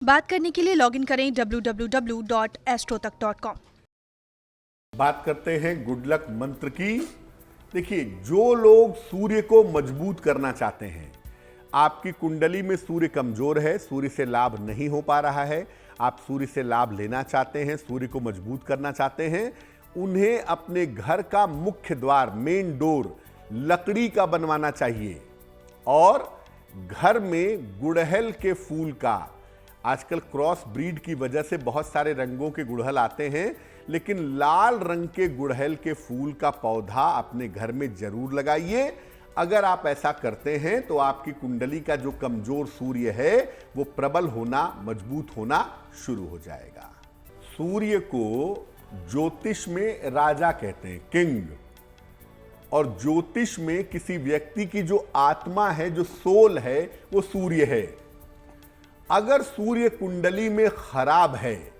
बात करने के लिए लॉगिन करें www.astrotak.com। बात करते हैं गुड लक मंत्र की। देखिए, जो लोग सूर्य को मजबूत करना चाहते हैं, आपकी कुंडली में सूर्य कमजोर है, सूर्य से लाभ नहीं हो पा रहा है, आप सूर्य से लाभ लेना चाहते हैं, सूर्य को मजबूत करना चाहते हैं, उन्हें अपने घर का मुख्य द्वार, मेन डोर, लकड़ी का बनवाना चाहिए और घर में गुड़हल के फूल का, आजकल क्रॉस ब्रीड की वजह से बहुत सारे रंगों के गुड़हल आते हैं, लेकिन लाल रंग के गुड़हल के फूल का पौधा अपने घर में जरूर लगाइए। अगर आप ऐसा करते हैं तो आपकी कुंडली का जो कमजोर सूर्य है वो प्रबल होना, मजबूत होना शुरू हो जाएगा। सूर्य को ज्योतिष में राजा कहते हैं, किंग, और ज्योतिष में किसी व्यक्ति की जो आत्मा है, जो सोल है, वो सूर्य है। अगर सूर्य कुंडली में खराब है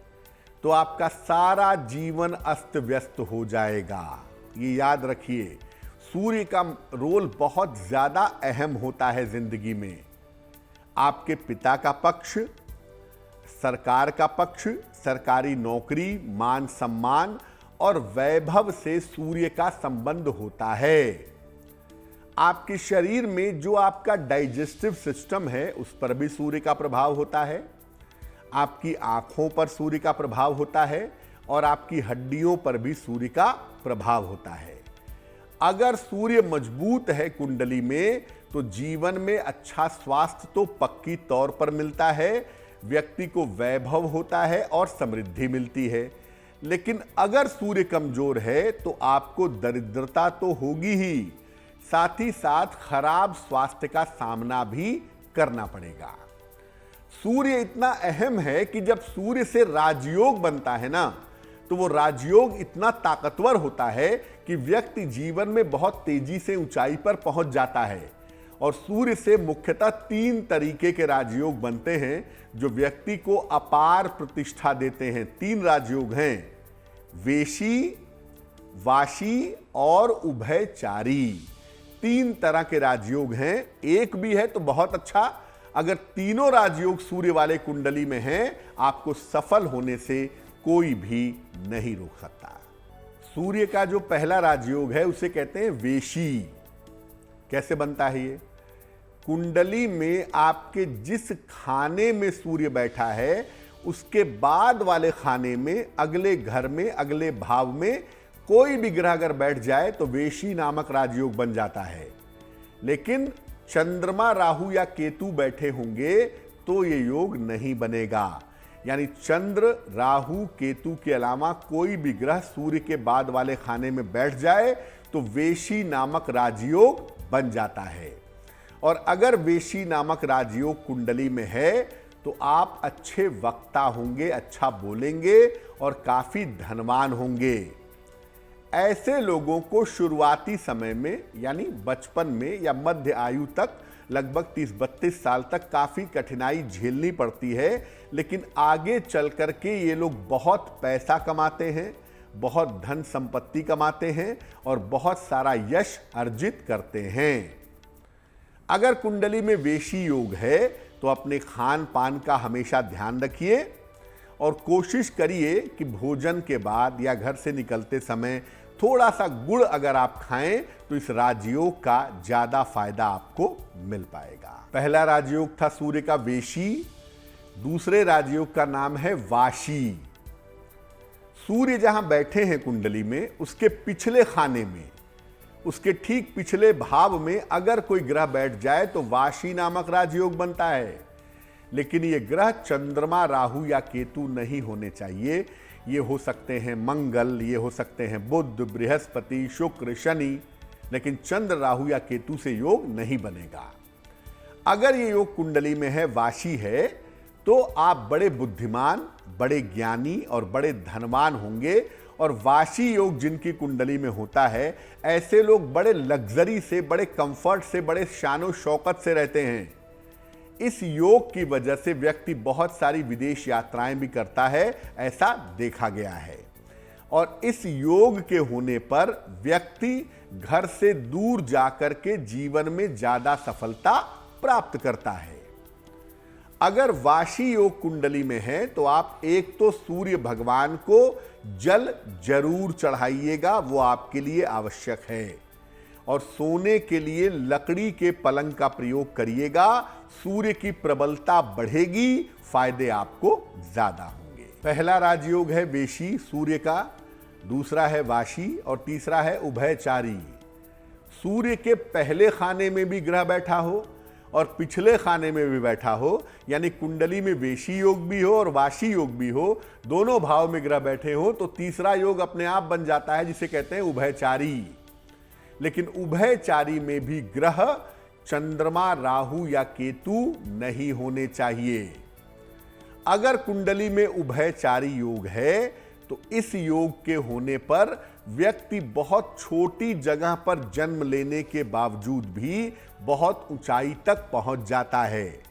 तो आपका सारा जीवन अस्त व्यस्त हो जाएगा। ये याद रखिए, सूर्य का रोल बहुत ज्यादा अहम होता है जिंदगी में। आपके पिता का पक्ष, सरकार का पक्ष, सरकारी नौकरी, मान सम्मान और वैभव से सूर्य का संबंध होता है। आपके शरीर में जो आपका डाइजेस्टिव सिस्टम है उस पर भी सूर्य का प्रभाव होता है, आपकी आंखों पर सूर्य का प्रभाव होता है और आपकी हड्डियों पर भी सूर्य का प्रभाव होता है। अगर सूर्य मजबूत है कुंडली में तो जीवन में अच्छा स्वास्थ्य तो पक्की तौर पर मिलता है, व्यक्ति को वैभव होता है और समृद्धि मिलती है। लेकिन अगर सूर्य कमजोर है तो आपको दरिद्रता तो होगी ही, साथ ही साथ खराब स्वास्थ्य का सामना भी करना पड़ेगा। सूर्य इतना अहम है कि जब सूर्य से राजयोग बनता है ना, तो वो राजयोग इतना ताकतवर होता है कि व्यक्ति जीवन में बहुत तेजी से ऊंचाई पर पहुंच जाता है। और सूर्य से मुख्यतः 3 तरीके के राजयोग बनते हैं जो व्यक्ति को अपार प्रतिष्ठा देते हैं। 3 राजयोग हैं, वेशी, वाशी और उभयचारी। 3 तरह के राजयोग हैं। एक भी है तो बहुत अच्छा, अगर तीनों राजयोग सूर्य वाले कुंडली में हैं, आपको सफल होने से कोई भी नहीं रोक सकता। सूर्य का जो पहला राजयोग है उसे कहते हैं वेशी। कैसे बनता है ये? कुंडली में आपके जिस खाने में सूर्य बैठा है उसके बाद वाले खाने में, अगले घर में, अगले भाव में कोई भी ग्रह अगर बैठ जाए तो वेशी नामक राजयोग बन जाता है। लेकिन चंद्रमा, राहु या केतु बैठे होंगे तो ये योग नहीं बनेगा। यानी चंद्र, राहु, केतु के अलावा कोई भी ग्रह सूर्य के बाद वाले खाने में बैठ जाए तो वेशी नामक राजयोग बन जाता है। और अगर वेशी नामक राजयोग कुंडली में है तो आप अच्छे वक्ता होंगे, अच्छा बोलेंगे और काफी धनवान होंगे। ऐसे लोगों को शुरुआती समय में, यानी बचपन में या मध्य आयु तक, लगभग 30-32 साल तक काफी कठिनाई झेलनी पड़ती है, लेकिन आगे चल करके ये लोग बहुत पैसा कमाते हैं, बहुत धन संपत्ति कमाते हैं और बहुत सारा यश अर्जित करते हैं। अगर कुंडली में वेशी योग है तो अपने खान पान का हमेशा ध्यान रखिए और कोशिश करिए कि भोजन के बाद या घर से निकलते समय थोड़ा सा गुड़ अगर आप खाएं तो इस राजयोग का ज्यादा फायदा आपको मिल पाएगा। पहला राजयोग था सूर्य का वेशी, दूसरे राजयोग का नाम है वाशी। सूर्य जहां बैठे हैं कुंडली में, उसके पिछले खाने में, उसके ठीक पिछले भाव में अगर कोई ग्रह बैठ जाए तो वाशी नामक राजयोग बनता है। लेकिन ये ग्रह चंद्रमा, राहु या केतु नहीं होने चाहिए। ये हो सकते हैं मंगल, ये हो सकते हैं बुध, बृहस्पति, शुक्र, शनि, लेकिन चंद्र, राहु या केतु से योग नहीं बनेगा। अगर ये योग कुंडली में है, वाशी है, तो आप बड़े बुद्धिमान, बड़े ज्ञानी और बड़े धनवान होंगे। और वाशी योग जिनकी कुंडली में होता है, ऐसे लोग बड़े लग्जरी से, बड़े कंफर्ट से, बड़े शानो शौकत से रहते हैं। इस योग की वजह से व्यक्ति बहुत सारी विदेश यात्राएं भी करता है, ऐसा देखा गया है। और इस योग के होने पर व्यक्ति घर से दूर जाकर के जीवन में ज्यादा सफलता प्राप्त करता है। अगर वाशी योग कुंडली में है तो आप एक तो सूर्य भगवान को जल जरूर चढ़ाइएगा, वो आपके लिए आवश्यक है। और सोने के लिए लकड़ी के पलंग का प्रयोग करिएगा, सूर्य की प्रबलता बढ़ेगी, फायदे आपको ज्यादा होंगे। पहला राजयोग है वेशी सूर्य का, दूसरा है वाशी और तीसरा है उभयचारी। सूर्य के पहले खाने में भी ग्रह बैठा हो और पिछले खाने में भी बैठा हो, यानी कुंडली में वेशी योग भी हो और वाशी योग भी हो, दोनों भाव में ग्रह बैठे हो, तो तीसरा योग अपने आप बन जाता है जिसे कहते हैं उभयचारी। लेकिन उभयचारी में भी ग्रह चंद्रमा, राहु या केतु नहीं होने चाहिए। अगर कुंडली में उभयचारी योग है तो इस योग के होने पर व्यक्ति बहुत छोटी जगह पर जन्म लेने के बावजूद भी बहुत ऊंचाई तक पहुंच जाता है।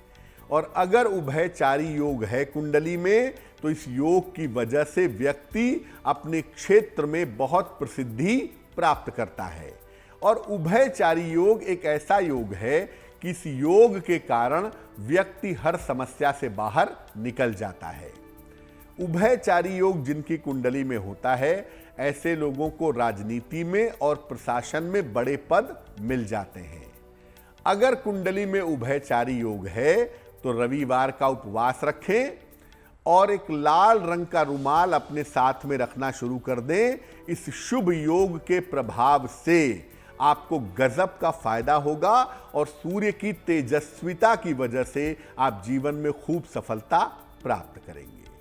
और अगर उभयचारी योग है कुंडली में तो इस योग की वजह से व्यक्ति अपने क्षेत्र में बहुत प्रसिद्धि प्राप्त करता है। और उभयचारी योग एक ऐसा योग है कि इस योग के कारण व्यक्ति हर समस्या से बाहर निकल जाता है। उभयचारी योग जिनकी कुंडली में होता है, ऐसे लोगों को राजनीति में और प्रशासन में बड़े पद मिल जाते हैं। अगर कुंडली में उभयचारी योग है तो रविवार का उपवास रखें और एक लाल रंग का रुमाल अपने साथ में रखना शुरू कर दें। इस शुभ योग के प्रभाव से आपको गजब का फायदा होगा और सूर्य की तेजस्विता की वजह से आप जीवन में खूब सफलता प्राप्त करेंगे।